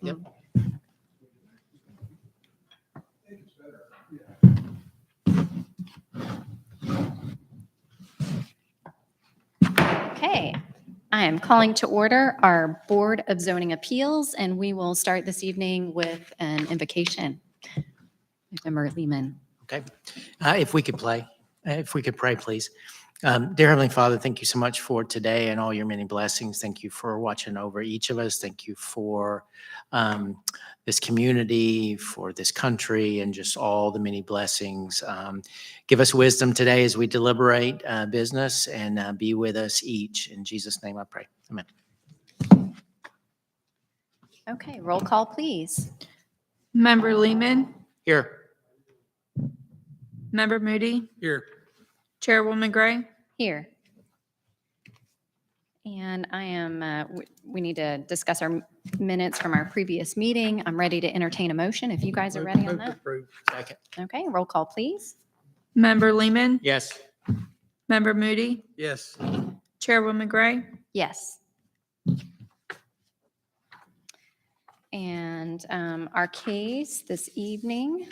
Yep. Okay, I am calling to order our Board of Zoning Appeals, and we will start this evening with an invocation. Member Lehman. Okay. If we could pray, please. Dear Heavenly Father, thank you so much for today and all your many blessings. Thank you for watching over each of us. Thank you for this community, for this country, and just all the many blessings. Give us wisdom today as we deliberate business, and be with us each. In Jesus' name I pray. Amen. Okay, roll call, please. Member Lehman, Here. Member Moody, Here. Chairwoman Gray. Here. And I am, we need to discuss our minutes from our previous meeting. I'm ready to entertain a motion if you guys are ready on that. Second. Okay, roll call, please. Member Lehman, Yes. Member Moody, Yes. Chairwoman Gray. Yes. And our case this evening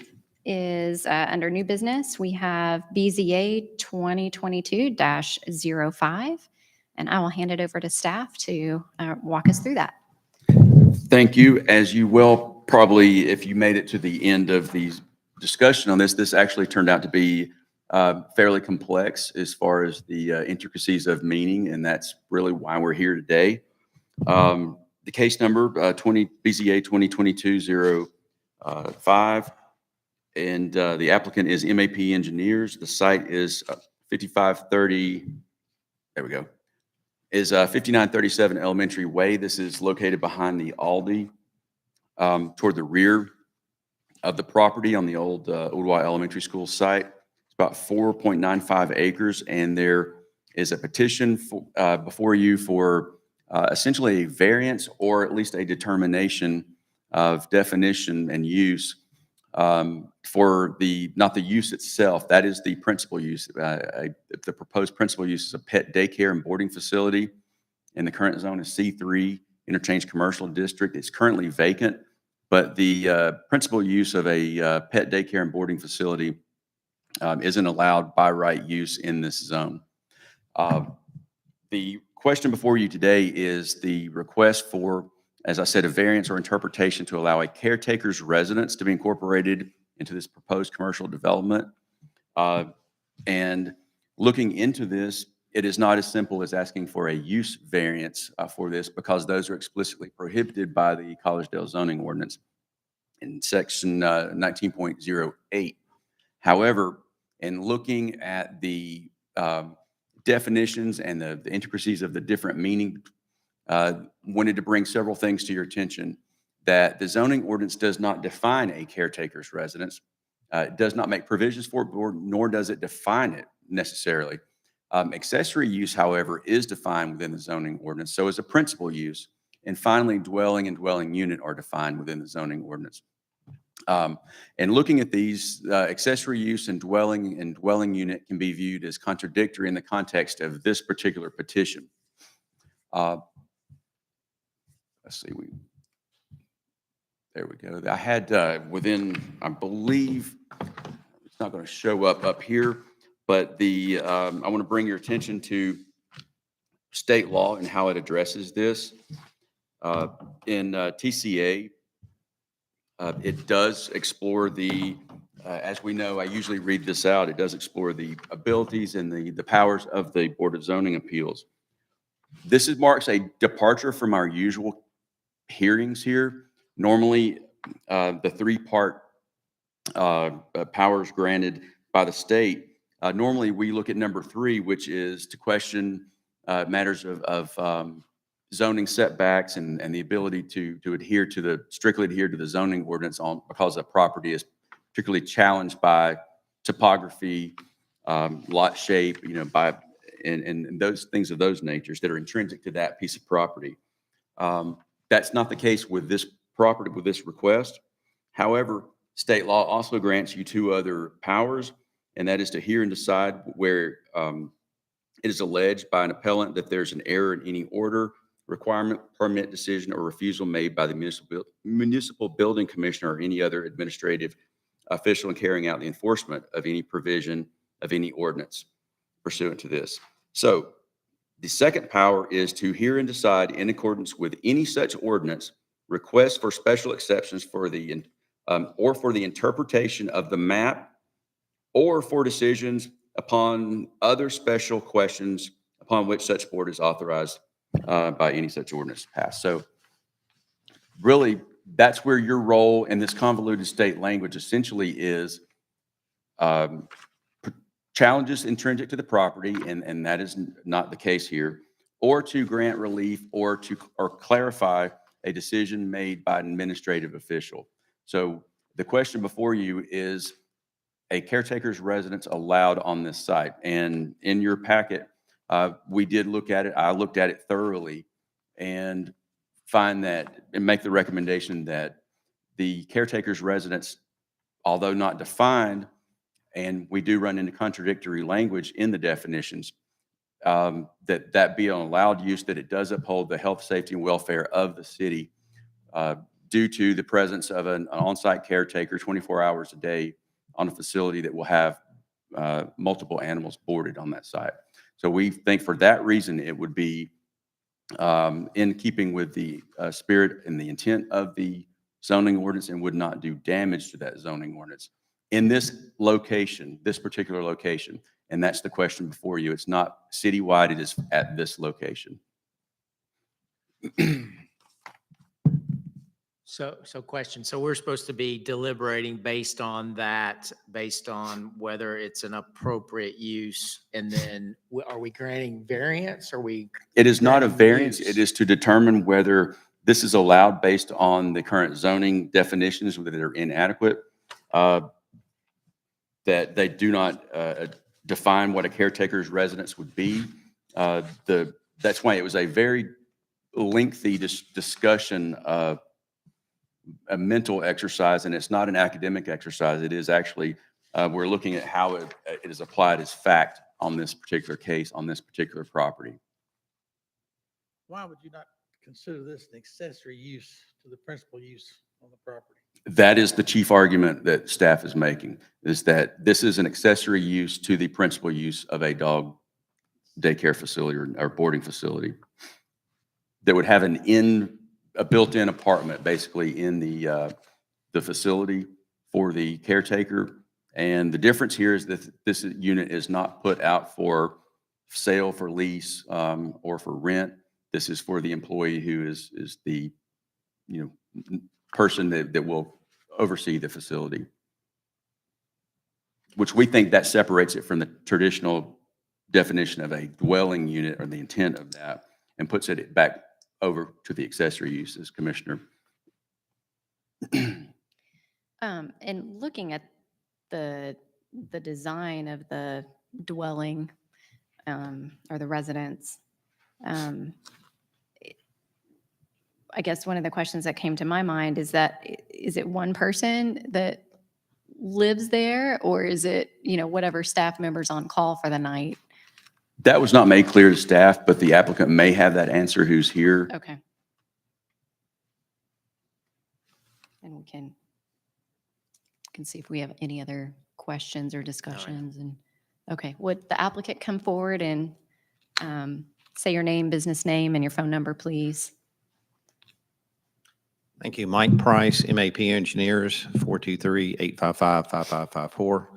is under new business. We have BZA 2022-05, and I will hand it over to staff to walk us through that. Thank you. As you will probably, if you made it to the end of the discussion on this actually turned out to be fairly complex as far as the intricacies of meaning, and that's really why we're here today. The case number BZA 2022-05, and the applicant is MAP Engineers. The site is 5530. There we go. Is 5937 Elementary Way. This is located behind the Aldi, toward the rear of the property on the old Ooltewah Elementary School site. It's about 4.95 acres, and there is a petition before you for essentially a variance, or at least a determination of definition and use for not the use itself. That is the principal use. The proposed principal use is a pet daycare and boarding facility, and the current zone is C3, Interchange Commercial District. It's currently vacant, but the principal use of a pet daycare and boarding facility isn't allowed by right use in this zone. The question before you today is the request for, as I said, a variance or interpretation to allow a caretaker's residence to be incorporated into this proposed commercial development. And looking into this, it is not as simple as asking for a use variance for this, because those are explicitly prohibited by the Collegedale zoning ordinance in section 19.08. However, in looking at the definitions and the intricacies of the different meaning, wanted to bring several things to your attention. That the zoning ordinance does not define a caretaker's residence, does not make provisions for it, nor does it define it necessarily. Accessory use, however, is defined within the zoning ordinance, so is a principal use. And finally, dwelling and dwelling unit are defined within the zoning ordinance. And looking at these, accessory use and dwelling unit can be viewed as contradictory in the context of this particular petition. Let's see, there we go. I had within, I believe, it's not going to show up here, but I want to bring your attention to state law and how it addresses this. In TCA, it does explore as we know, I usually read this out, it does explore the abilities and the powers of the Board of Zoning Appeals. This marks a departure from our usual hearings here. Normally, the three-part powers granted by the state, normally we look at number 3, which is to question matters of zoning setbacks and the ability to strictly adhere to the zoning ordinance because a property is particularly challenged by topography, lot shape, and those things of those natures that are intrinsic to that piece of property. That's not the case with this property, with this request. However, state law also grants you two other powers, and that is to hear and decide where it is alleged by an appellant that there's an error in any order, requirement, permit, decision, or refusal made by the municipal building commissioner or any other administrative official in carrying out the enforcement of any provision of any ordinance pursuant to this. So the second power is to hear and decide in accordance with any such ordinance, requests for special exceptions for the or for the interpretation of the map, or for decisions upon other special questions upon which such board is authorized by any such ordinance passed. So really, that's where your role in this convoluted state language essentially is challenges intrinsic to the property, and that is not the case here, or to grant relief or clarify a decision made by an administrative official. So the question before you is, a caretaker's residence allowed on this site? And in your packet, we did look at it. I looked at it thoroughly and find that and make the recommendation that the caretaker's residence, although not defined, and we do run into contradictory language in the definitions, that be an allowed use, that it does uphold the health, safety, and welfare of the city due to the presence of an on-site caretaker 24 hours a day on a facility that will have multiple animals boarded on that site. So we think for that reason, it would be in keeping with the spirit and the intent of the zoning ordinance and would not do damage to that zoning ordinance in this location, this particular location. And that's the question before you. It's not citywide, it is at this location. So question. So we're supposed to be deliberating based on that, based on whether it's an appropriate use, and then are we granting variance? Are we? It is not a granting variance. use? It is to determine whether this is allowed based on the current zoning definitions that are inadequate, that they do not define what a caretaker's residence would be. That's why it was a very lengthy discussion of a mental exercise, and it's not an academic exercise. It is actually, we're looking at how it is applied as fact on this particular case, on this particular property. Why would you not consider this an accessory use to the principal use on the property? That is the chief argument that staff is making, is that this is an accessory use to the principal use of a dog daycare facility or boarding facility that would have a built-in apartment basically in the facility for the caretaker. And the difference here is that this unit is not put out for sale, for lease, or for rent. This is for the employee who is the person that will oversee the facility, which we think that separates it from the traditional definition of a dwelling unit or the intent of that, and puts it back over to the accessory uses, Commissioner. And looking at the design of the dwelling or the residence, I guess one of the questions that came to my mind is that, is it one person that lives there, or is it, whatever staff members on call for the night? That was not made clear to staff, but the applicant may have that answer who's here. Okay. And we can see if we have any other questions or discussions. And okay, would the applicant come forward and say your name, business name, and your phone number, please? Thank you. Mike Price, MAP Engineers, 423-855-5554.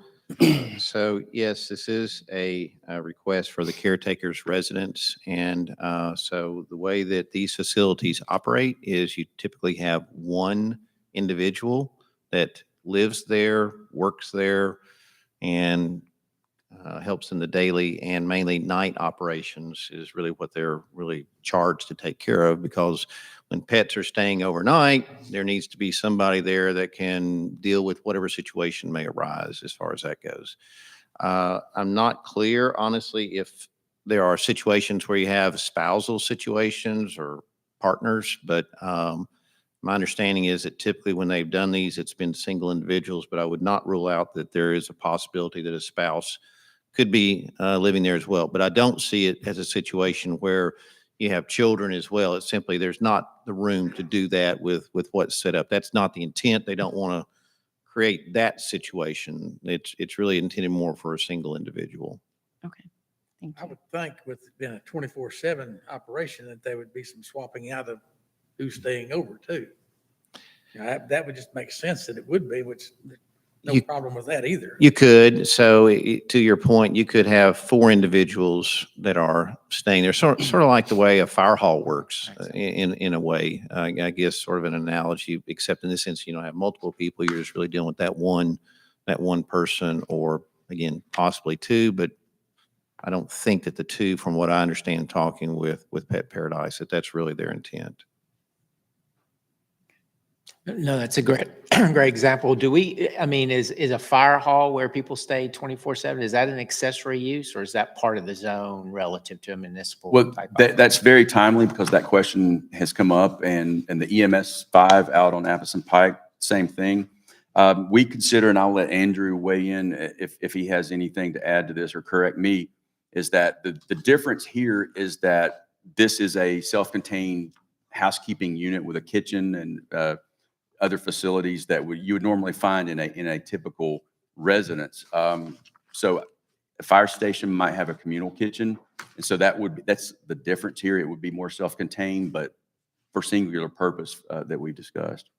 So yes, this is a request for the caretaker's residence. And so the way that these facilities operate is you typically have one individual that lives there, works there, and helps in the daily and mainly night operations is really what they're really charged to take care of, because when pets are staying overnight, there needs to be somebody there that can deal with whatever situation may arise as far as that goes. I'm not clear, honestly, if there are situations where you have spousal situations or partners, but my understanding is that typically when they've done these, it's been single individuals, but I would not rule out that there is a possibility that a spouse could be living there as well. But I don't see it as a situation where you have children as well. It's simply there's not the room to do that with what's set up. That's not the intent. They don't want to create that situation. It's really intended more for a single individual. Okay, thank I you. would think with it being a 24/7 operation that there would be some swapping out of who's staying over too. That would just make sense that it would be, which no You- problem with that either. You could, so to your point, you could have 4 individuals that are staying there, sort of like the way a fire hall works in a way, I guess, sort of an analogy, except in this instance, you don't have multiple people. You're just really dealing with that one person, or again, possibly 2, but I don't think that the 2, from what I understand, talking with Pet Paradise, that's really their intent. No, that's a great, great example. Is a fire hall where people stay 24/7, is that an accessory use or is that part of the zone relative to a municipal? Well, type of- that's very timely because that question has come up, and the EMS 5 out on Appleton Pike, same thing. We consider, and I'll let Andrew weigh in if he has anything to add to this or correct me, is that the difference here is that this is a self-contained housekeeping unit with a kitchen and other facilities that you would normally find in a typical residence. So a fire station might have a communal kitchen, and so that's the difference here. It would be more self-contained, but for singular purpose that we've discussed.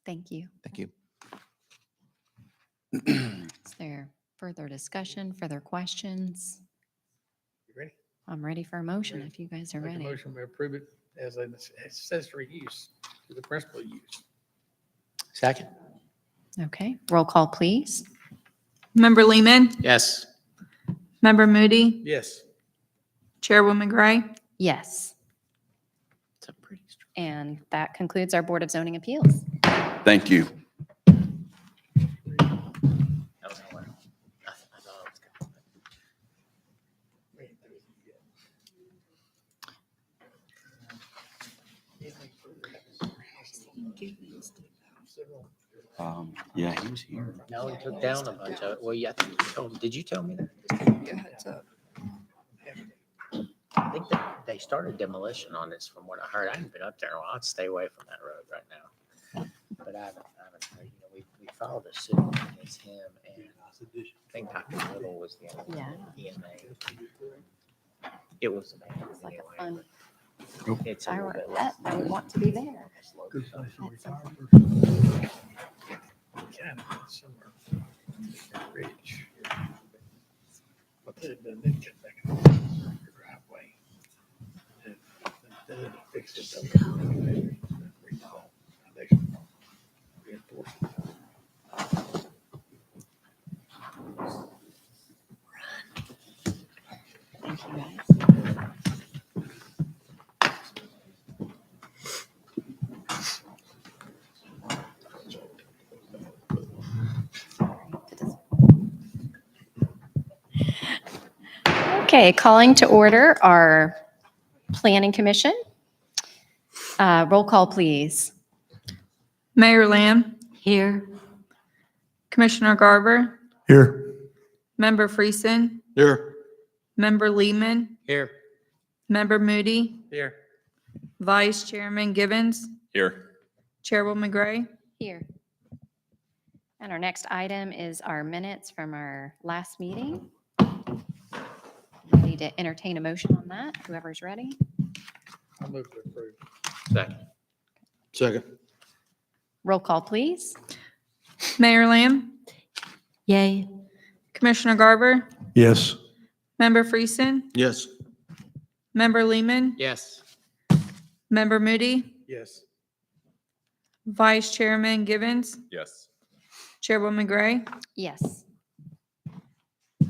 Thank you. Thank you. Is there further discussion, further questions? You ready? I'm ready for a motion if you guys are Make a ready. motion, we approve it as an accessory use to the principal use. Second? Okay, roll call, please. Member Lehman, Yes. Member Moody, Yes. Chairwoman Gray. Yes. It's a pretty str- And that concludes our Board of Zoning Appeals. Thank you. that was hard. I thought it was good. Yeah, he was here. No, he took down a bunch of it. Well, yeah, I think you told, did you tell me that? I think that they started demolition on this from what I heard. I haven't been up there in a while. I'd stay away from that road right now. But I haven't heard, we filed a suit against him and I think Dr. Little was the other Yeah. EMA. It was. It's like a fun It's a I little were bit at, I would want to be there. Kind of somewhere. Ridge. But they didn't get back in the driveway. And they had to fix it up. Remodel. They reinforced it. Thank you, guys. Okay, calling to order our Planning Commission. Roll call, please. Mayor Lamb, Here. Commissioner Garber, Here. Member Friesen, Here. Member Lehman, Here. Member Moody, Here. Vice Chairman Givens, Here. Chairwoman Gray. Here. And our next item is our minutes from our last meeting. Ready to entertain a motion on that, whoever's ready. I'll move to approve. Second. Second. Roll call, please. Mayor Lamb, Yay. Commissioner Garber, Yes. Member Friesen, Yes. Member Lehman, Yes. Member Moody, Yes. Vice Chairman Givens, Yes. Chairwoman Gray. Yes.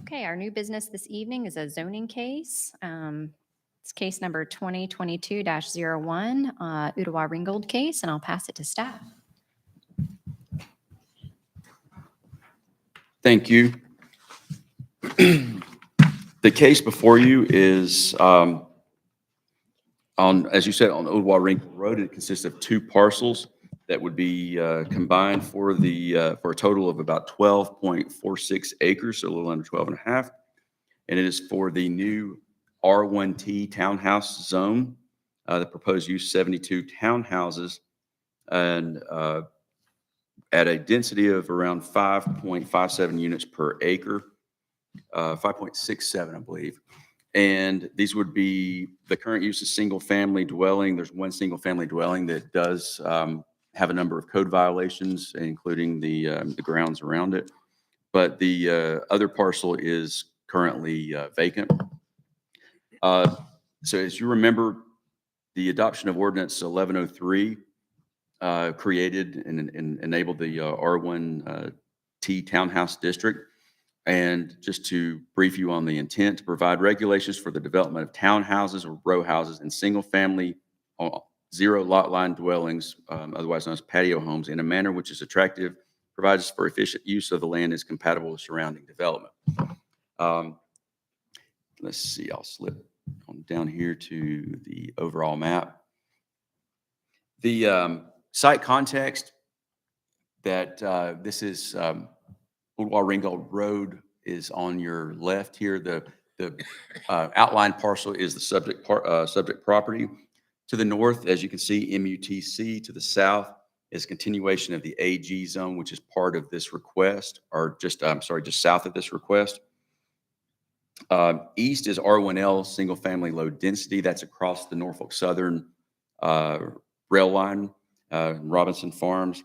Okay, our new business this evening is a zoning case. It's case number 2022-01, Udawa Ringgold case, and I'll pass it to staff. Thank you. The case before you is as you said, on Old Walringle Road. It consists of two parcels that would be combined for a total of about 12.46 acres, so a little under 12 and a half. And it is for the new R1T townhouse zone. The proposed use 72 townhouses and at a density of around 5.57 units per acre, 5.67, I believe. And these would be, the current use is single-family dwelling. There's one single-family dwelling that does have a number of code violations, including the grounds around it. But the other parcel is currently vacant. So as you remember, the adoption of Ordinance 1103 created and enabled the R1T Townhouse District. And just to brief you on the intent, to provide regulations for the development of townhouses or row houses and single-family zero lot line dwellings, otherwise known as patio homes, in a manner which is attractive, provides for efficient use of the land, is compatible with surrounding development. Let's see, I'll slip on down here to the overall map. The site context that this is Old Walringle Road is on your left here. The outline parcel is the subject property. To the north, as you can see, MUTC. To the south is continuation of the AG zone, which is part of this request, or just, I'm sorry, just south of this request. East is R1L, single family low density. That's across the Norfolk Southern rail line, Robinson Farms.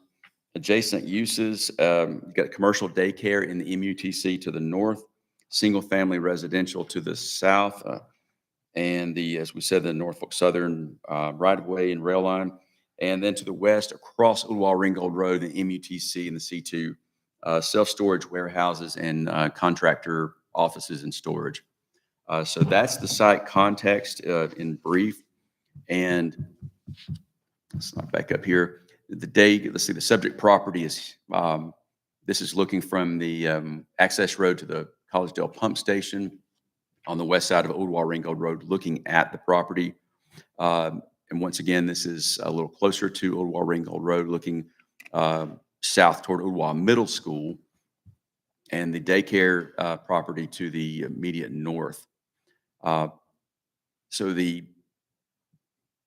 Adjacent uses, you've got commercial daycare in the MUTC to the north, single family residential to the south, and as we said, the Norfolk Southern right of way and rail line. And then to the west, across Old Walringle Road, the MUTC and the C2, self-storage warehouses and contractor offices and storage. So that's the site context in brief. And let's not back up here. Let's see, the subject property is, this is looking from the access road to the Collegedale pump station on the west side of Old Walringle Road, looking at the property. And once again, this is a little closer to Old Walringle Road, looking south toward Old Wal Middle School, and the daycare property to the immediate north. So the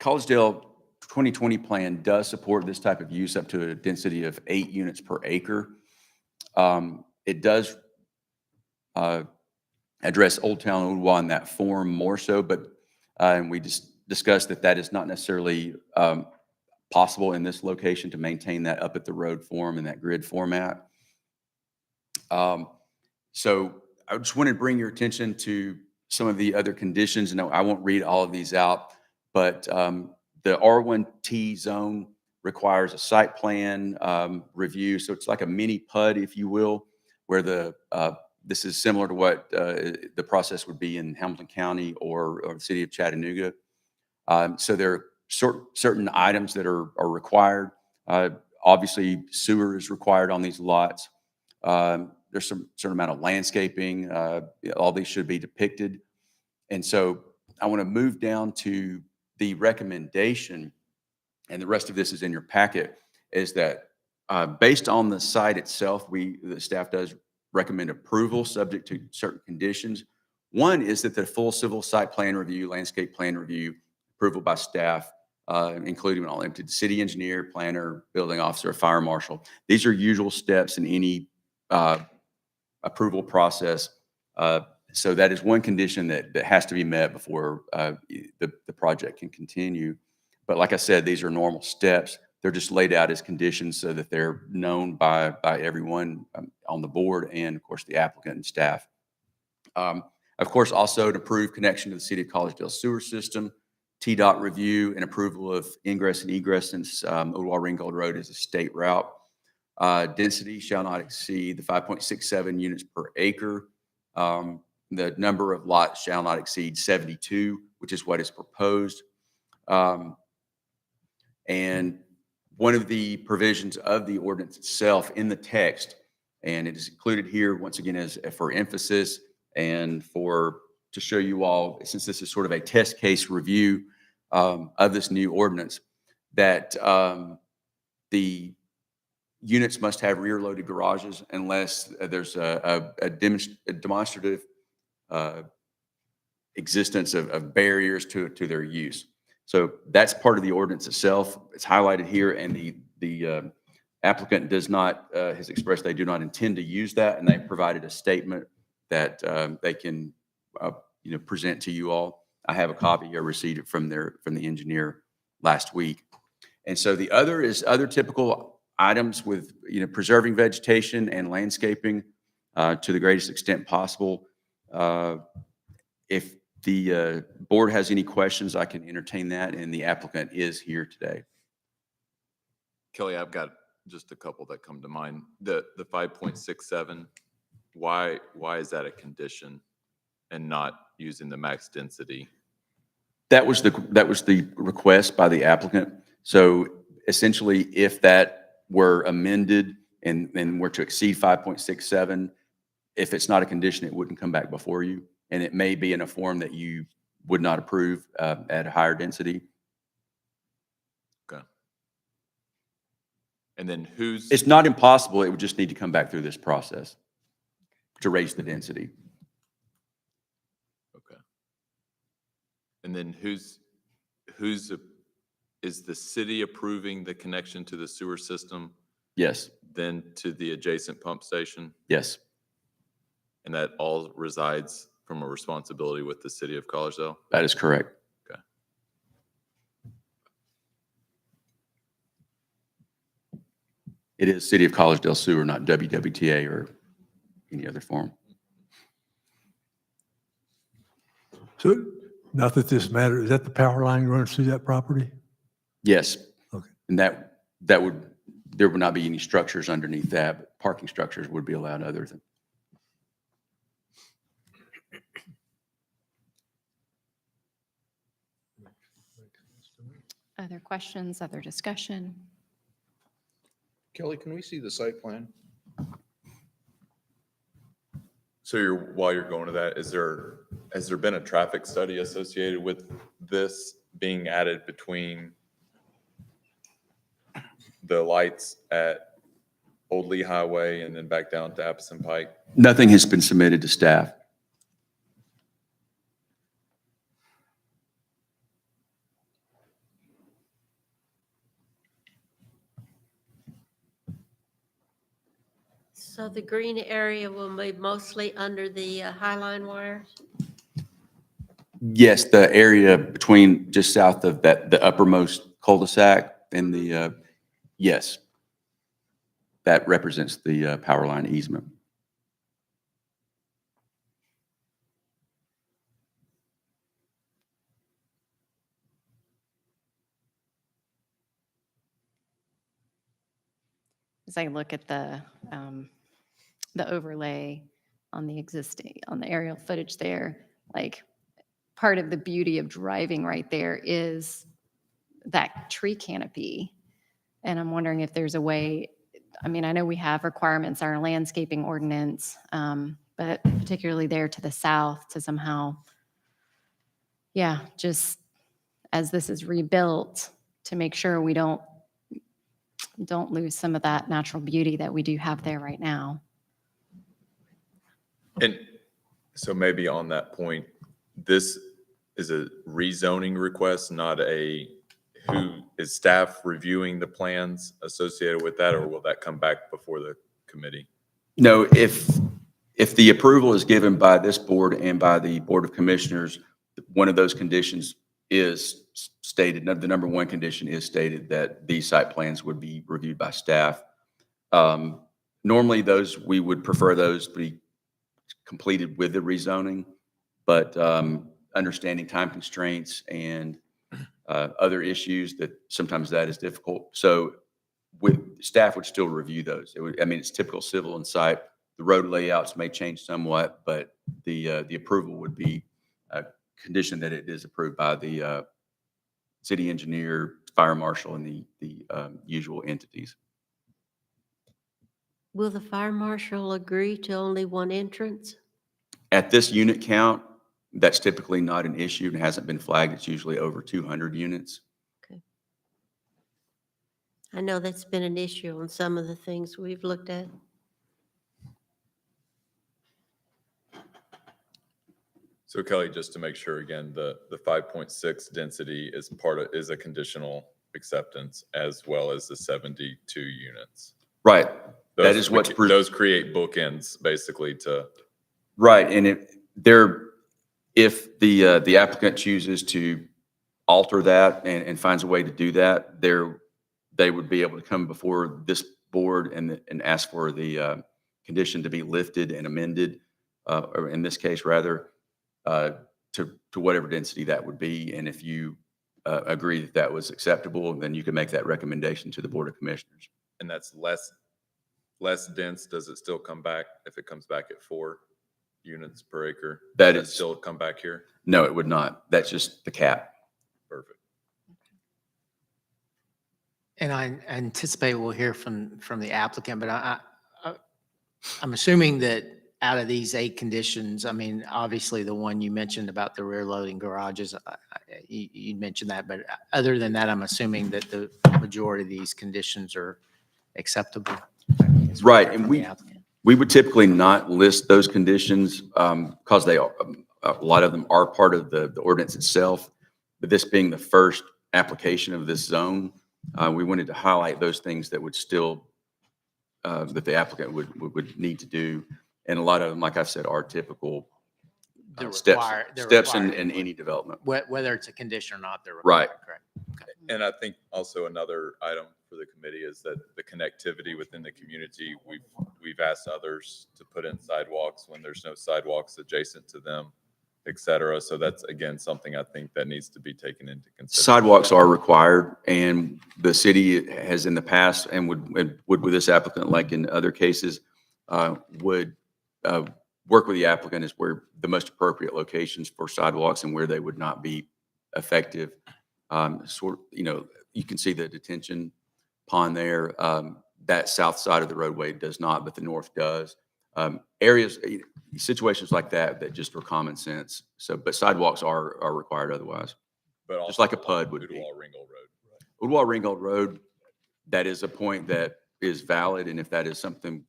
Collegedale 2020 plan does support this type of use up to a density of 8 units per acre. It does address Old Town Old Wa in that form more so, but and we just discussed that that is not necessarily possible in this location to maintain that up at the road form and that grid format. So I just wanted to bring your attention to some of the other conditions. No, I won't read all of these out, but the R1T zone requires a site plan review. So it's like a mini PUD, if you will, where this is similar to what the process would be in Hamilton County or the city of Chattanooga. So there are certain items that are required. Obviously, sewer is required on these lots. There's some certain amount of landscaping. All these should be depicted. And so I want to move down to the recommendation, and the rest of this is in your packet, is that based on the site itself, the staff does recommend approval subject to certain conditions. One is that the full civil site plan review, landscape plan review, approval by staff, including all empty city engineer, planner, building officer, fire marshal. These are usual steps in any approval process. So that is one condition that has to be met before the project can continue. But like I said, these are normal steps. They're just laid out as conditions so that they're known by everyone on the board and, of course, the applicant and staff. Of course, also to approve connection to the City of Collegedale sewer system, TDOT review and approval of ingress and egress, since Old Walringle Road is a state route. Density shall not exceed the 5.67 units per acre. The number of lots shall not exceed 72, which is what is proposed. And one of the provisions of the ordinance itself in the text, and it is included here once again as for emphasis, and to show you all, since this is sort of a test case review of this new ordinance, that the units must have rear-loaded garages unless there's a demonstrative existence of barriers to their use. So that's part of the ordinance itself. It's highlighted here, and the applicant has expressed they do not intend to use that, and they provided a statement that they can present to you all. I have a copy. I received it from the engineer last week. And so the other is other typical items with preserving vegetation and landscaping to the greatest extent possible. If the board has any questions, I can entertain that, and the applicant is here today. Kelly, I've got just a couple that come to mind. The 5.67, why is that a condition and not using the max density? That was the request by the applicant. So essentially, if that were amended and were to exceed 5.67, if it's not a condition, it wouldn't come back before you. And it may be in a form that you would not approve at a higher density. Okay. And then It's not impossible. It would just need to come back through this process to raise the density. Okay. And then is the city approving the connection to the sewer system, Yes, then to the adjacent pump station? yes. And that all resides from a responsibility with the city of Collegedale? That is correct. Okay. It is City of Collegedale Sewer, not WWTA or any other form. So, not that this matters, is that the power line runs through that property? Yes. Okay. And there would not be any structures underneath that, but parking structures would be allowed other than. Other questions, other discussion? Kelly, can we see the site plan? So while you're going to that, has there been a traffic study associated with this being added between the lights at Old Lee Highway and then back down to Appleton Pike? Nothing has been submitted to staff. So the green area will be mostly under the High Line wires? Yes, the area between just south of the uppermost cul-de-sac and yes, that represents the power line easement. As I look at the overlay on the aerial footage there, like part of the beauty of driving right there is that tree canopy. And I'm wondering if there's a way, I mean, I know we have requirements, our landscaping ordinance, but particularly there to the south to somehow, yeah, just as this is rebuilt, to make sure we don't lose some of that natural beauty that we do have there right now. And so maybe on that point, this is a rezoning request, not who is staff reviewing the plans associated with that, or will that come back before the committee? No, if the approval is given by this board and by the Board of Commissioners, one of those conditions is stated, the number one condition is stated that these site plans would be reviewed by staff. Normally we would prefer those to be completed with the rezoning, but understanding time constraints and other issues, that sometimes that is difficult. So staff would still review those. It's typical civil and site. The road layouts may change somewhat, but the approval would be a condition that it is approved by the city engineer, fire marshal, and the usual entities. Will the fire marshal agree to only one entrance? At this unit count, that's typically not an issue and hasn't been flagged. It's usually over 200 units. I know that's been an issue on some of the things we've looked at. So Kelly, just to make sure again, the 5.6 density is a conditional acceptance as well as the 72 units. Right. That Those- is what's Those create bookends basically to, right. And if the applicant chooses to alter that and finds a way to do that, they would be able to come before this board and ask for the condition to be lifted and amended, or in this case, rather, to whatever density that would be. And if you agree that that was acceptable, then you can make that recommendation to the Board of Commissioners. and that's less dense. Does it still come back if it comes back at 4 units per acre? That Does it is- still come back here? No, it would not. That's just the cap. Perfect. And I anticipate we'll hear from the applicant, but I'm assuming that out of these 8 conditions, I mean, obviously the one you mentioned about the rear loading garages, you mentioned that, but other than that, I'm assuming that the majority of these conditions are acceptable. Right, and From we- the applicant. We would typically not list those conditions because they are, a lot of them are part of the ordinance itself. But this being the first application of this zone, we wanted to highlight those things that would still, that the applicant would need to do. And a lot of them, like I've said, are typical They're steps required in anyway. any development. Whether it's a condition or not, they're Right. required, correct? And I think also another item for the committee is that the connectivity within the community, we've asked others to put in sidewalks when there's no sidewalks adjacent to them, et cetera. So that's, again, something I think that needs to be taken into consideration. Sidewalks are required, and the city has in the past and would with this applicant, like in other cases, would work with the applicant as where the most appropriate locations for sidewalks and where they would not be effective. You can see the detention pond there. That south side of the roadway does not, but the north does. Areas, situations like that just are common sense. So, but sidewalks are required otherwise. But just like a also PUD would be. Udall Ringgold Road. Woodwall Ringgold Road, that is a point that is valid, and if that is something,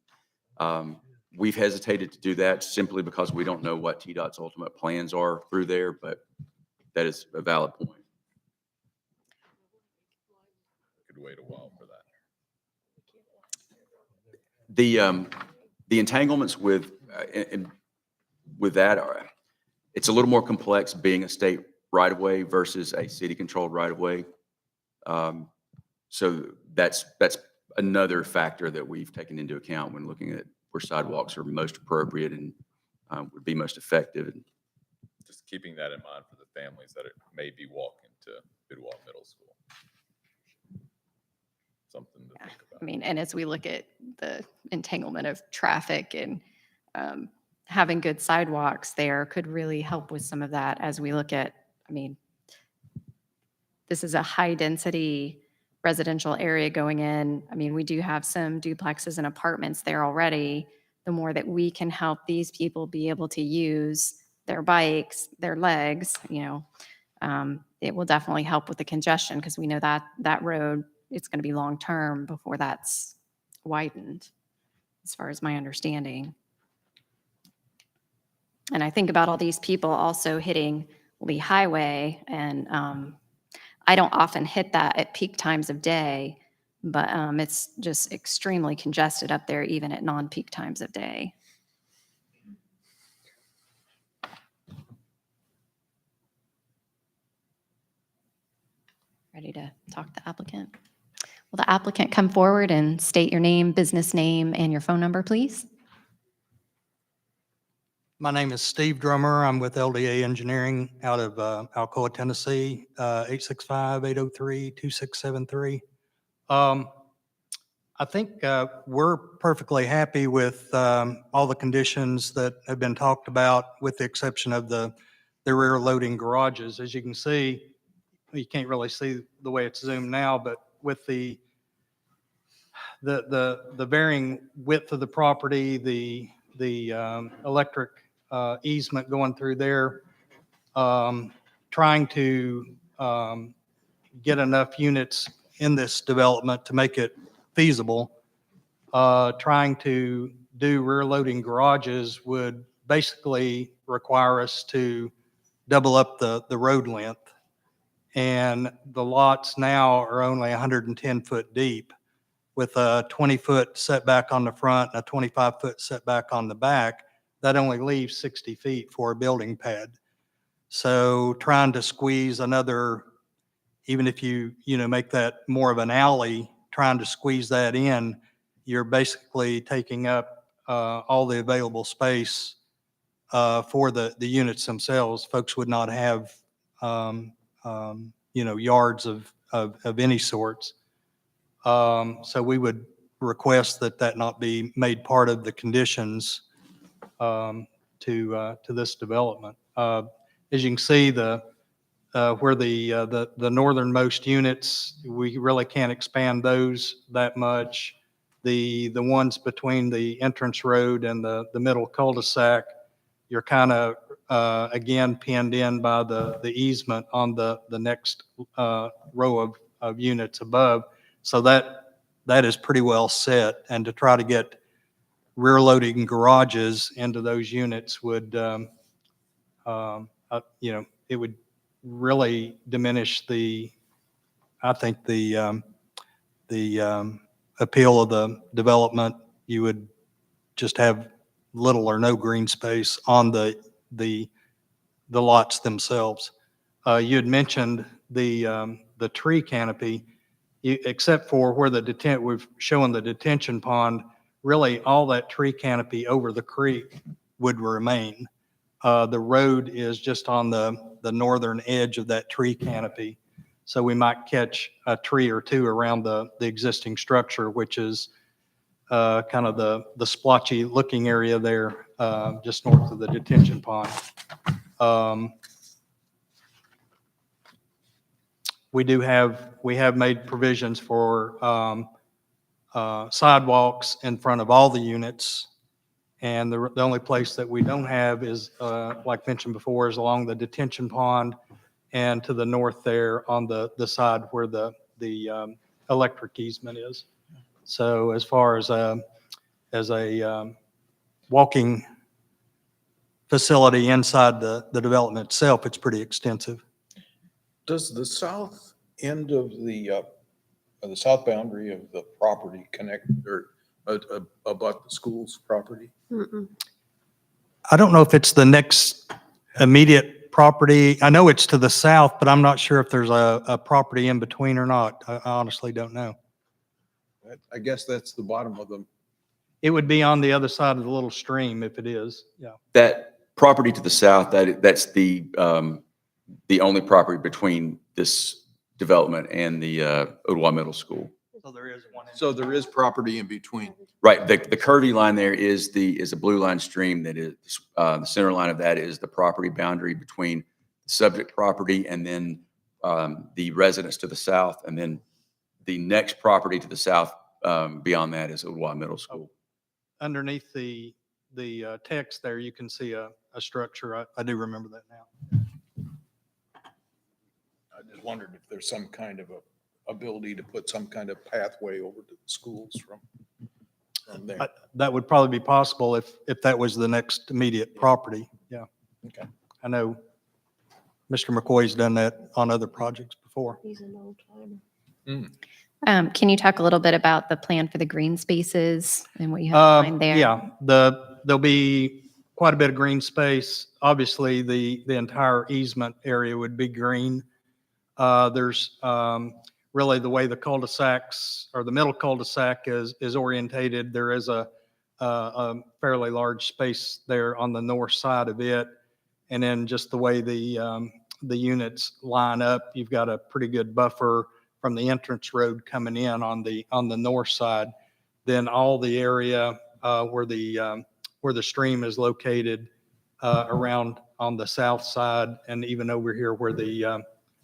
we've hesitated to do that simply because we don't know what TDOT's ultimate plans are through there, but that is a valid point. Could wait a while for that. The entanglements with that are, it's a little more complex being a state right-of-way versus a city-controlled right-of-way. So that's another factor that we've taken into account when looking at where sidewalks are most appropriate and would be most effective. Just keeping that in mind for the families that may be walking to Bidwell Middle School. Something to think I about. mean, and as we look at the entanglement of traffic and having good sidewalks there could really help with some of that as we look at, I mean, this is a high-density residential area going in. I mean, we do have some duplexes and apartments there already. The more that we can help these people be able to use their bikes, their legs, it will definitely help with the congestion because we know that that road, it's going to be long-term before that's widened, as far as my understanding. And I think about all these people also hitting Lee Highway, and I don't often hit that at peak times of day, but it's just extremely congested up there, even at non-peak times of day. Ready to talk to the applicant? Will the applicant come forward and state your name, business name, and your phone number, please? My name is Steve Drummer. I'm with LDA Engineering out of Alcoa, Tennessee, 865-803-2673. I think we're perfectly happy with all the conditions that have been talked about, with the exception of the rear loading garages. As you can see, you can't really see the way it's zoomed now, but with the varying width of the property, the electric easement going through there, trying to get enough units in this development to make it feasible. Trying to do rear loading garages would basically require us to double up the road length. And the lots now are only 110 foot deep with a 20-foot setback on the front and a 25-foot setback on the back. That only leaves 60 feet for a building pad. So trying to squeeze another, even if you make that more of an alley, trying to squeeze that in, you're basically taking up all the available space for the units themselves. Folks would not have, yards of any sorts. So we would request that not be made part of the conditions to this development. As you can see, where the northernmost units, we really can't expand those that much. The ones between the entrance road and the middle cul-de-sac, you're kind of, again, pinned in by the easement on the next row of units above. So that is pretty well set. And to try to get rear loading garages into those units would, it would really diminish I think the appeal of the development. You would just have little or no green space on the lots themselves. You had mentioned the tree canopy, except for where we've shown the detention pond, really all that tree canopy over the creek would remain. The road is just on the northern edge of that tree canopy. So we might catch a tree or two around the existing structure, which is kind of the splotchy looking area there, just north of the detention pond. We have made provisions for sidewalks in front of all the units. And the only place that we don't have is, like mentioned before, is along the detention pond and to the north there on the side where the electric easement is. So as far as a walking facility inside the development itself, it's pretty extensive. Does the south end of the south boundary of the property connect or abut the school's property? Mm-mm. I don't know if it's the next immediate property. I know it's to the south, but I'm not sure if there's a property in between or not. I honestly don't know. I guess that's the bottom of them. It would be on the other side of the little stream if it is, yeah. That property to the south, that's the only property between this development and the Ottawa Middle School. So there is one. So there is property in between. Right, the curvy line there is a blue line stream that is, the center line of that is the property boundary between the subject property and then the residence to the south, and then the next property to the south beyond that is Ottawa Middle School. Underneath the text there, you can see a structure. I do remember that now. I just wondered if there's some kind of a ability to put some kind of pathway over to the schools from there. That would probably be possible if that was the next immediate property, yeah. Okay. I know Mr. McCoy's done that on other projects before. He's an old timer. Can you talk a little bit about the plan for the green spaces and what you have in mind there? Yeah, there'll be quite a bit of green space. Obviously, the entire easement area would be green. There's really the way the cul-de-sacs or the middle cul-de-sac is orientated. There is a fairly large space there on the north side of it. And then just the way the units line up, you've got a pretty good buffer from the entrance road coming in on the north side. Then all the area where the stream is located around on the south side, and even over here where the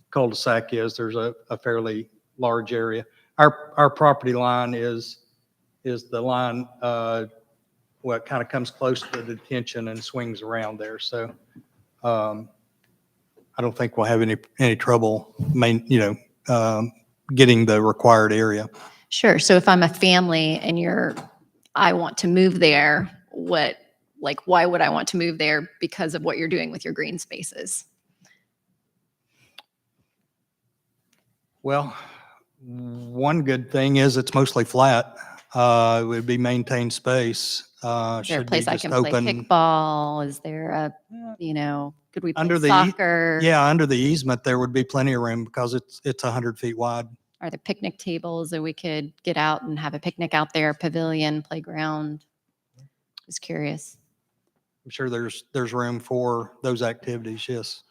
cul-de-sac is, there's a fairly large area. Our property line is the line well, it kind of comes close to the detention and swings around there. So I don't think we'll have any trouble getting the required area. Sure. So if I'm a family and I want to move there, why would I want to move there because of what you're doing with your green spaces? Well, one good thing is it's mostly flat. It would be maintained space. Is there a Should be place I just can play open. kickball? Is there could we play Under the, soccer? yeah, under the easement, there would be plenty of room because it's 100 feet wide. Are there picnic tables that we could get out and have a picnic out there, pavilion, playground? Just curious. I'm sure there's room for those activities, yes.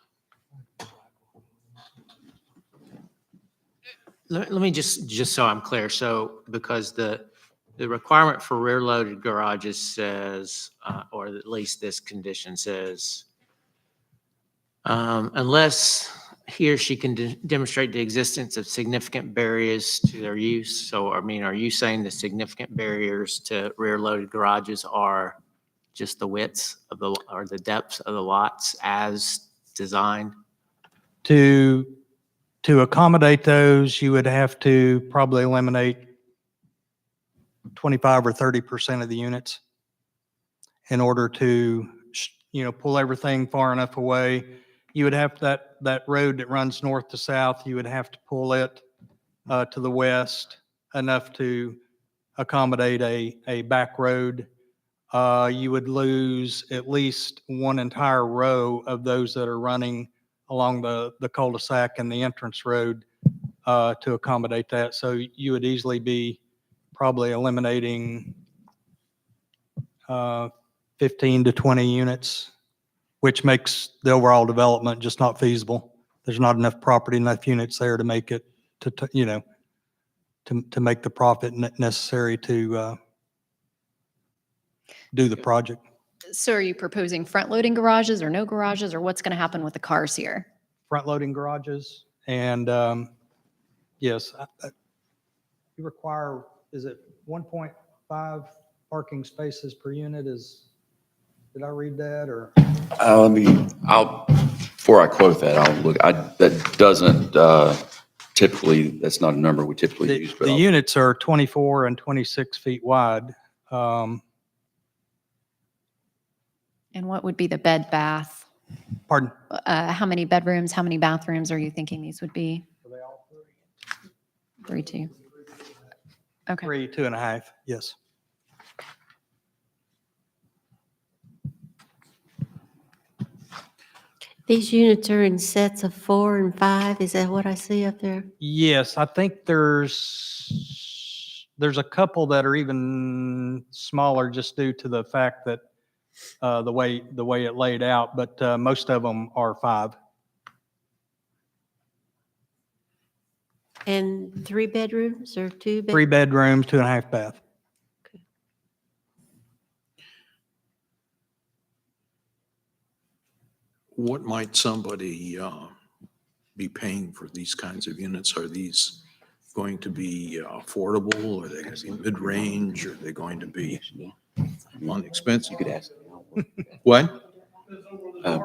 Let me just so I'm clear, so because the requirement for rear loaded garages says, or at least this condition says, unless he or she can demonstrate the existence of significant barriers to their use. So, I mean, are you saying the significant barriers to rear loaded garages are just the widths of or the depths of the lots as designed? To accommodate those, you would have to probably eliminate 25 or 30% of the units in order to, pull everything far enough away. You would have that road that runs north to south, you would have to pull it to the west enough to accommodate a back road. You would lose at least one entire row of those that are running along the cul-de-sac and the entrance road to accommodate that. So you would easily be probably eliminating 15 to 20 units, which makes the overall development just not feasible. There's not enough property, enough units there to make it, to make the profit necessary to do the project. So are you proposing front-loading garages or no garages, or what's going to happen with the cars here? Front-loading garages, and yes, you require, is it 1.5 parking spaces per unit? Did I read that, or? Before I quote that, I'll look, that doesn't, typically, that's not a number we typically use. But The units are 24 and 26 feet wide. And what would be the bed bath? Pardon? How many bedrooms, how many bathrooms are you thinking these would be? Three, two. Okay. 3, 2.5, yes. These units are in sets of 4 and 5. Is that what I see up there? Yes, I think there's a couple that are even smaller just due to the fact that the way it laid out, but most of them are 5. And 3 bedrooms or 2 bedrooms? 3 bedrooms, 2.5 bath. What might somebody be paying for these kinds of units? Are these going to be affordable? Are they going to be mid-range? Are they going to be inexpensive? You could ask. What? They're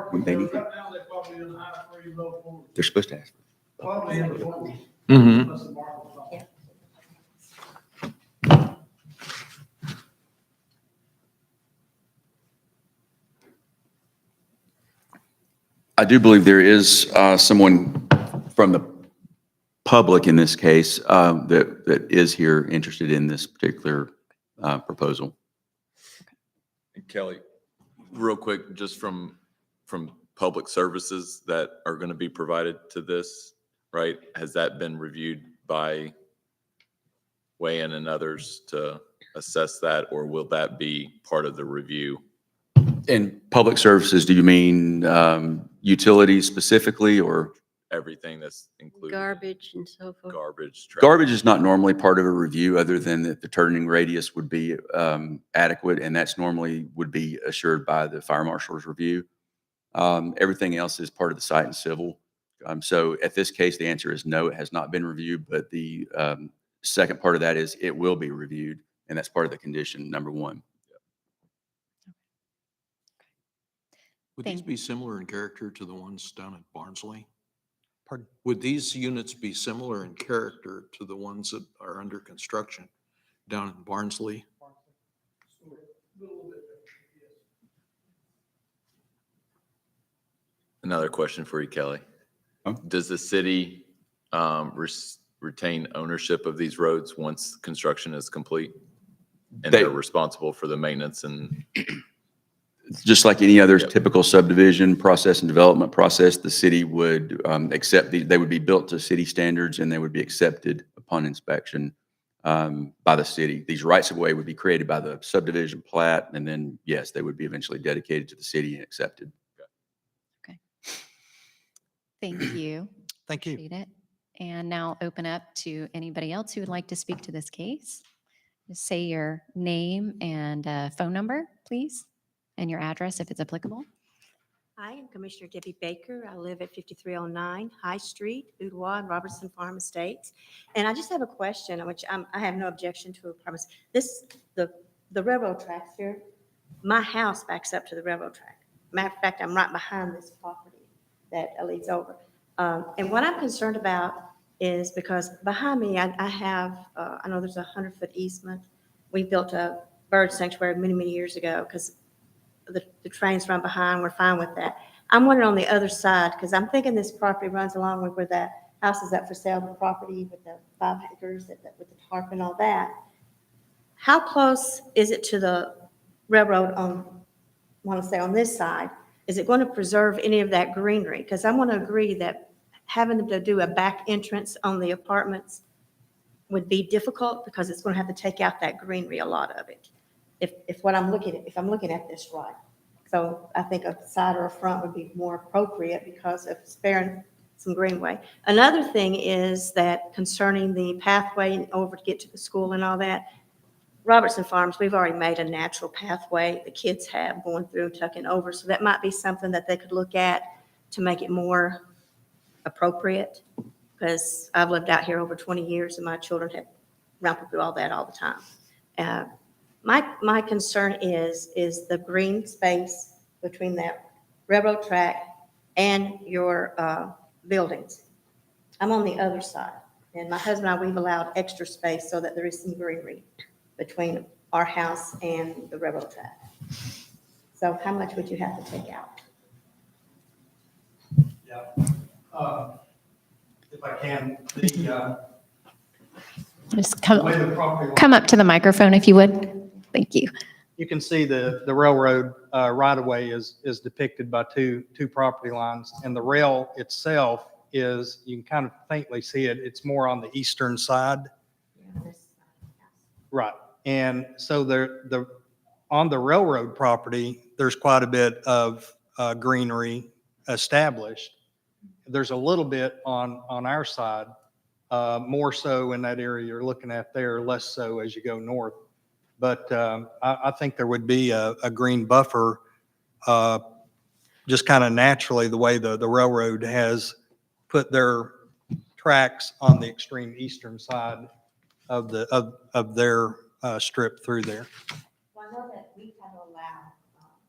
supposed to ask. Mm-hmm. I do believe there is someone from the public in this case that is here interested in this particular proposal. And Kelly, real quick, just from public services that are going to be provided to this, right? Has that been reviewed by Weigh-In and others to assess that, or will that be part of the review? In public services, do you mean utilities specifically, or? Everything that's included? Garbage and so forth? Garbage. trash. Garbage is not normally part of a review, other than that the turning radius would be adequate, and that's normally would be assured by the fire marshal's review. Everything else is part of the site and civil. So at this case, the answer is no, it has not been reviewed, but the second part of that is it will be reviewed, and that's part of the condition number 1. Would these Thank- be similar in character to the ones down at Barnsley? Pardon? Would these units be similar in character to the ones that are under construction down in Barnsley? Another question for you, Kelly. Oh. Does the city retain ownership of these roads once construction is complete? And They- they're responsible for the maintenance and, Just like any other Yep. typical subdivision process and development process, the city would accept, they would be built to city standards and they would be accepted upon inspection by the city. These rights of way would be created by the subdivision plat, and then, yes, they would be eventually dedicated to the city and accepted. Thank you. Thank you. Appreciate it. And now open up to anybody else who would like to speak to this case. Just say your name and phone number, please, and your address if it's applicable. Hi, I'm Commissioner Debbie Baker. I live at 5309 High Street, Boudoir, and Robertson Farm Estates. And I just have a question, which I have no objection to a premise. The railroad tracks here, my house backs up to the railroad track. Matter of fact, I'm right behind this property that leads over. And what I'm concerned about is because behind me, I have, I know there's a 100-foot easement. We built a bird sanctuary many, many years ago because the trains run behind. We're fine with that. I'm wondering on the other side, because I'm thinking this property runs along with where that house is up for sale, the property with the 5 acres with the tarp and all that. How close is it to the railroad on, I want to say on this side? Is it going to preserve any of that greenery? Because I want to agree that having to do a back entrance on the apartments would be difficult because it's going to have to take out that greenery, a lot of it. If I'm looking at this right. So I think a side or a front would be more appropriate because of sparing some greenway. Another thing is that concerning the pathway over to get to the school and all that, Robertson Farms, we've already made a natural pathway the kids have going through and tucking over. So that might be something that they could look at to make it more appropriate. Because I've lived out here over 20 years and my children have rambled through all that all the time. My concern is the green space between that railroad track and your buildings. I'm on the other side, and my husband and I, we've allowed extra space so that there is some greenery between our house and the railroad track. So how much would you have to take out? Yeah. If I can, Just the way the property line. come up to the microphone if you would. Thank you. You can see the railroad right-of-way is depicted by two property lines, and the rail itself is, you can kind of faintly see it, it's more on the eastern side. Right. And so on the railroad property, there's quite a bit of greenery established. There's a little bit on our side, more so in that area you're looking at there, less so as you go north. But I think there would be a green buffer, just kind of naturally, the way the railroad has put their tracks on the extreme eastern side of their strip through there. Well, I know that we had to allow,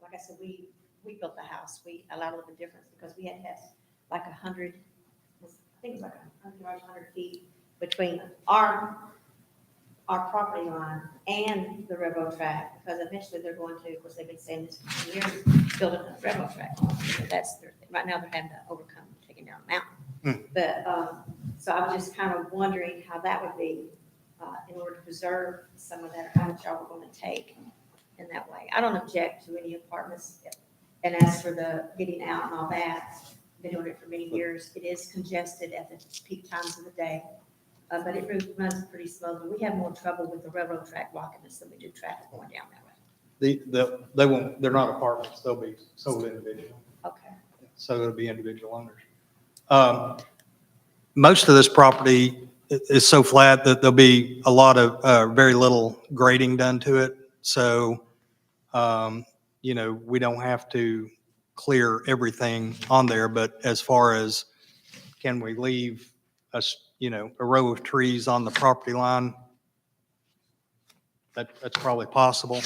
like I said, we built the house. We allowed a little bit difference because we had to have like 100, I think it was like 100 feet between our property line and the railroad track, because eventually they're going to, of course, they've been saying this for years, building a railroad track. So that's right now they're having to overcome taking down a mountain. But so I was just kind of wondering how that would be in order to preserve some of that, or how much y'all were going to take in that way. I don't object to any apartments, and as for the getting out and all that, been doing it for many years. It is congested at the peak times of the day. But it runs pretty smoothly. We have more trouble with the railroad track blocking us than we do traffic going down that way. They won't, they're not apartments, they'll be sold individually. Okay. So it'll be individual owners. Most of this property is so flat that there'll be a lot of, very little grading done to it. So, we don't have to clear everything on there, but as far as can we leave a row of trees on the property line, that's probably possible.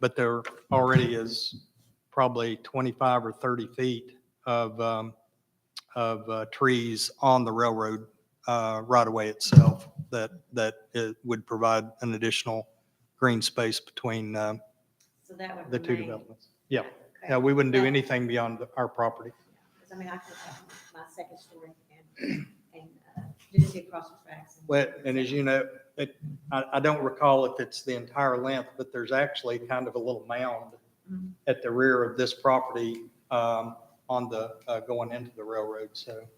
But there already is probably 25 or 30 feet of trees on the railroad right-of-way itself that it would provide an additional green space between So that would the two remain. developments. Yeah, Okay. yeah, we wouldn't do That- anything beyond our property. Because I mean, I could have my second story and just get across the tracks. Well, and as you know, I don't recall if it's the entire length, but there's actually kind of a little mound Mhm. at the rear of this property on the, going into the railroad. So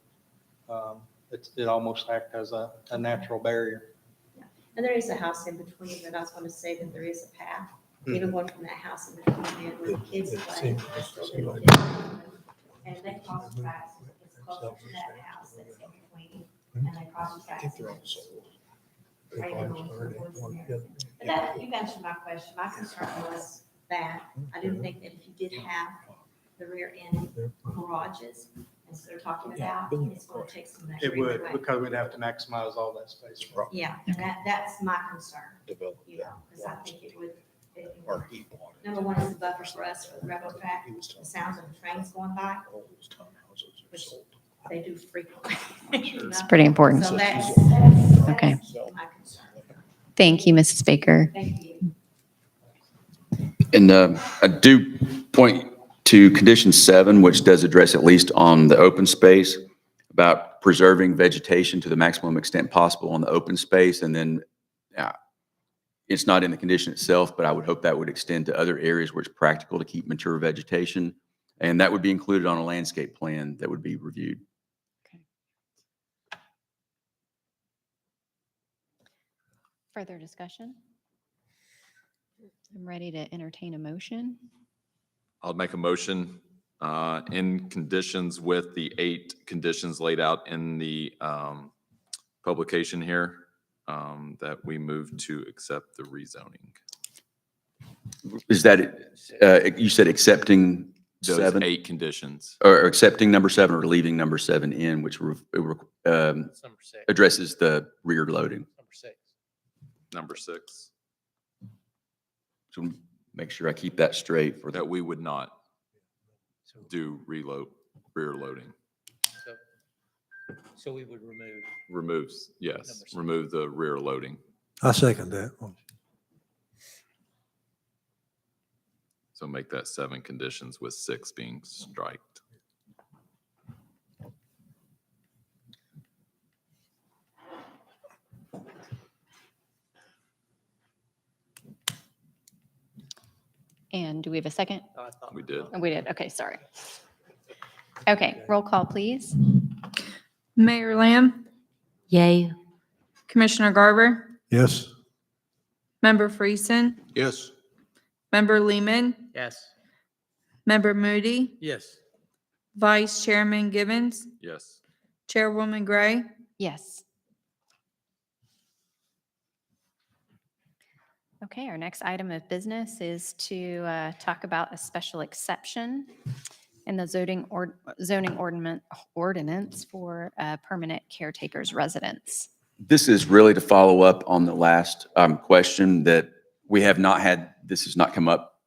it almost acts as a natural barrier. And there is a house in between, but I was going to say that there is a path, even going from that house in between there where the kids play. there's still little kids. And they cross the tracks, it's closer to that house that's in between, and they cross the tracks. Right in the woods there. But that, you've answered my question. My concern was that I do think that if you did have the rear end garages, as they're talking about, it's going to take some of that. It would, greenway. because we'd have to maximize all that space. Yeah, and that's my concern, you know, because I think it would, number one, it's a buffer for us for the railroad track, the sounds of the trains going by, which they do frequently. you know. It's pretty important. So that's Okay. my concern. Thank you, Mrs. Baker. Thank you. And I do point to condition 7, which does address, at least on the open space, about preserving vegetation to the maximum extent possible on the open space. And then it's not in the condition itself, but I would hope that would extend to other areas where it's practical to keep mature vegetation. And that would be included on a landscape plan that would be reviewed. Further discussion? I'm ready to entertain a motion. I'll make a motion in conditions with the 8 conditions laid out in the publication here, that we move to accept the rezoning. Is that, you said accepting Those 7? 8 conditions. Or accepting number 7 or leaving number 7 in, which Number 6. addresses the rear loading. Number 6. Number 6, So make sure I keep that straight for that we would not do rear loading. So we would remove. Removes, yes, Number 6. remove the rear loading. I second that. So make that 7 conditions with 6 being striked. And do we have a second? We did. Oh, we did. Okay, sorry. Okay, roll call, please. Mayor Lamb, Yay. Commissioner Garber, Yes. Member Friesen, Yes. Member Lehman, Yes. Member Moody, Yes. Vice Chairman Givens, Yes. Chairwoman Gray. Yes. Okay, our next item of business is to talk about a special exception in the zoning ordinance for permanent caretakers residence. This is really to follow up on the last question that we have not had, this has not come up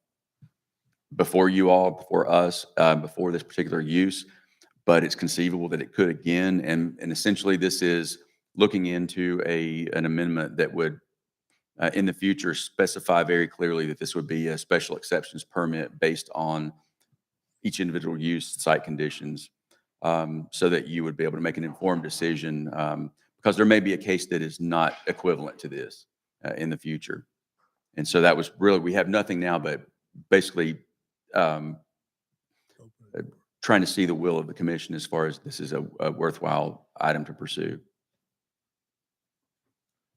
before you all, before us, before this particular use, but it's conceivable that it could again. And essentially this is looking into an amendment that would, in the future, specify very clearly that this would be a special exceptions permit based on each individual use, site conditions, so that you would be able to make an informed decision, because there may be a case that is not equivalent to this in the future. And so that was really, we have nothing now, but basically trying to see the will of the commission as far as this is a worthwhile item to pursue.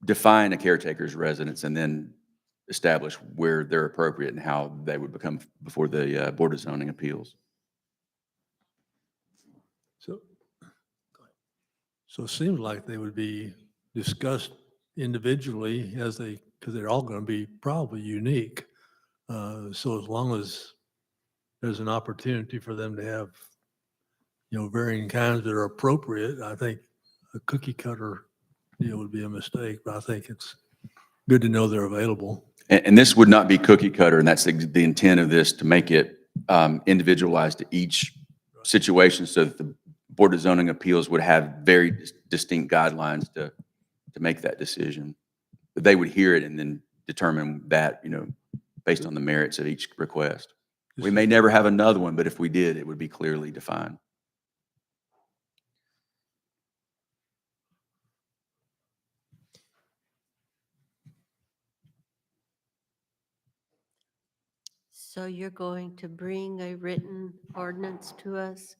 Define a caretaker's residence and then establish where they're appropriate and how they would become before the Board of Zoning Appeals. So it seems like they would be discussed individually because they're all going to be probably unique. So as long as there's an opportunity for them to have, varying kinds that are appropriate, I think a cookie cutter deal would be a mistake, but I think it's good to know they're available. And this would not be cookie cutter, and that's the intent of this, to make it individualized to each situation so that the Board of Zoning Appeals would have very distinct guidelines to make that decision. But they would hear it and then determine that, based on the merits of each request. We may never have another one, but if we did, it would be clearly defined. So you're going to bring a written ordinance to us,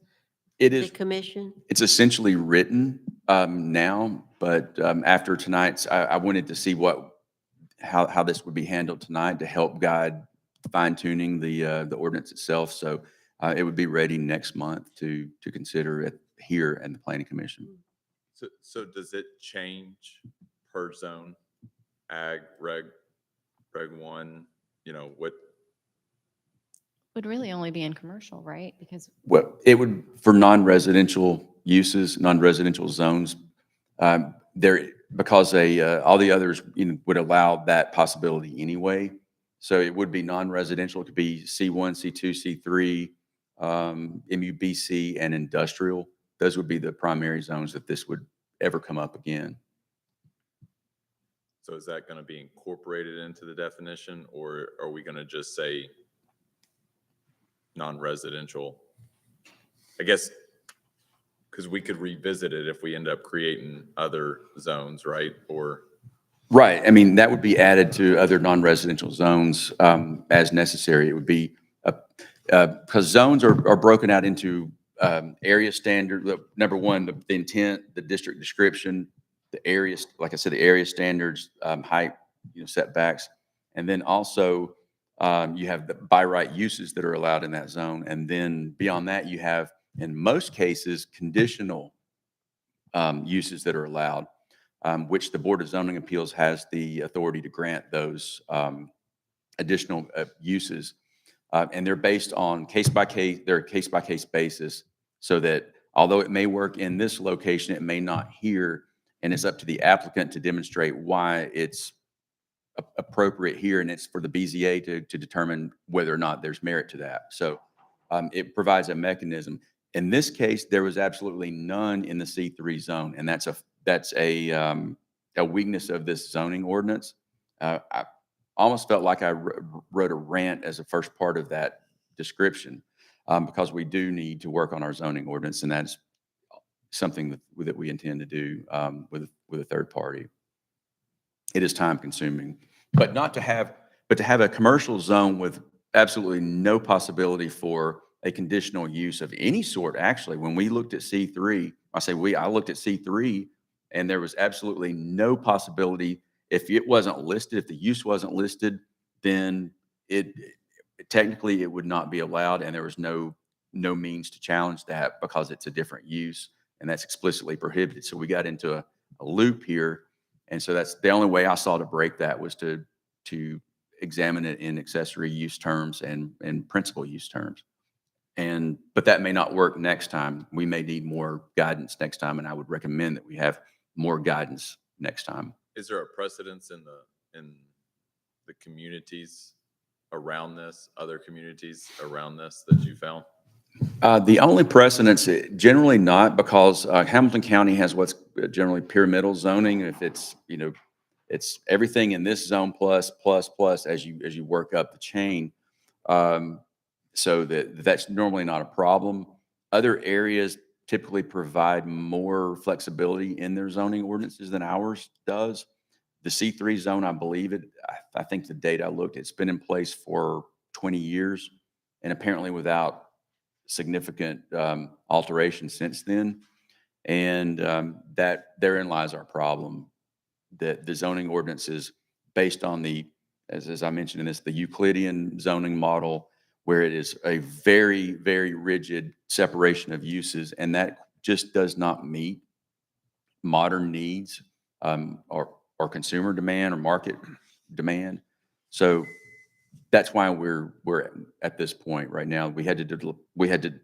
It the is, commission? it's essentially written now, but after tonight's, I wanted to see how this would be handled tonight to help guide fine tuning the ordinance itself. So it would be ready next month to consider it here in the Planning Commission. So does it change per zone? Ag, reg 1, what? Would really only be in commercial, right? Because Well, it would, for non-residential uses, non-residential zones, because all the others would allow that possibility anyway. So it would be non-residential. It could be C1, C2, C3, MUBC, and industrial. Those would be the primary zones that this would ever come up again. So is that going to be incorporated into the definition, or are we going to just say non-residential? I guess, because we could revisit it if we end up creating other zones, right? Or Right. I mean, that would be added to other non-residential zones as necessary. It would be, because zones are broken out into area standard. Number one, the intent, the district description, the areas, like I said, the area standards, height, setbacks. And then also you have the by right uses that are allowed in that zone. And then beyond that, you have, in most cases, conditional uses that are allowed, which the Board of Zoning Appeals has the authority to grant those additional uses. And they're based on case-by-case, they're a case-by-case basis, so that although it may work in this location, it may not here, and it's up to the applicant to demonstrate why it's appropriate here, and it's for the BZA to determine whether or not there's merit to that. So it provides a mechanism. In this case, there was absolutely none in the C3 zone, and that's a weakness of this zoning ordinance. I almost felt like I wrote a rant as a first part of that description, because we do need to work on our zoning ordinance, and that's something that we intend to do with a third party. It is time consuming, but to have a commercial zone with absolutely no possibility for a conditional use of any sort. Actually, when we looked at C3, I looked at C3, and there was absolutely no possibility. If it wasn't listed, if the use wasn't listed, then technically it would not be allowed, and there was no means to challenge that because it's a different use, and that's explicitly prohibited. So we got into a loop here, and so that's the only way I saw to break that was to examine it in accessory use terms and principal use terms. But that may not work next time. We may need more guidance next time, and I would recommend that we have more guidance next time. is there a precedence in the communities around this, other communities around this that you found? The only precedence, generally not, because Hamilton County has what's generally pyramidal zoning. If it's, it's everything in this zone plus as you work up the chain. So that's normally not a problem. Other areas typically provide more flexibility in their zoning ordinances than ours does. The C3 zone, I believe I think the date I looked, it's been in place for 20 years, and apparently without significant alteration since then. And that therein lies our problem, that the zoning ordinance is based on as I mentioned in this, the Euclidean zoning model, where it is a very, very rigid separation of uses, and that just does not meet modern needs or consumer demand or market demand. So that's why we're at this point right now. We had to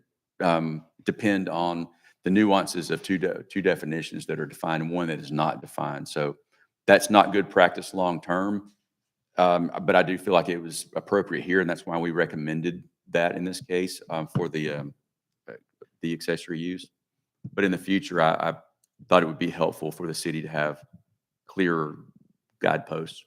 depend on the nuances of two definitions that are defined and one that is not defined. So that's not good practice long term. But I do feel like it was appropriate here, and that's why we recommended that in this case for the accessory use. But in the future, I thought it would be helpful for the city to have clearer guideposts.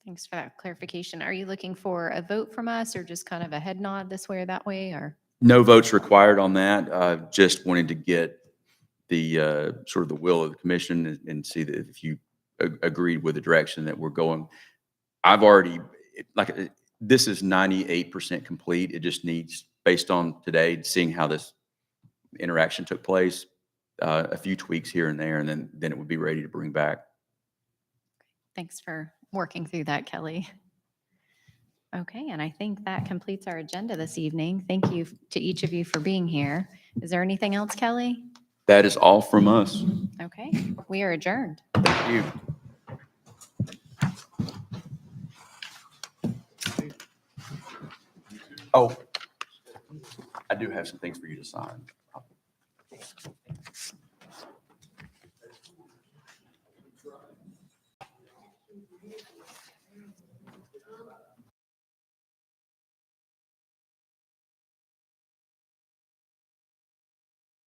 Thanks for that clarification. Are you looking for a vote from us or just kind of a head nod this way or that way, or? No votes required on that. Just wanted to get the sort of the will of the commission and see that if you agreed with the direction that we're going. I've already, this is 98% complete. It just needs, based on today, seeing how this interaction took place, a few tweaks here and there, and then it would be ready to bring back. Thanks for working through that, Kelly. Okay, and I think that completes our agenda this evening. Thank you to each of you for being here. Is there anything else, Kelly? That is all from us. Okay, we are adjourned. Thank you. Oh, I do have some things for you to sign.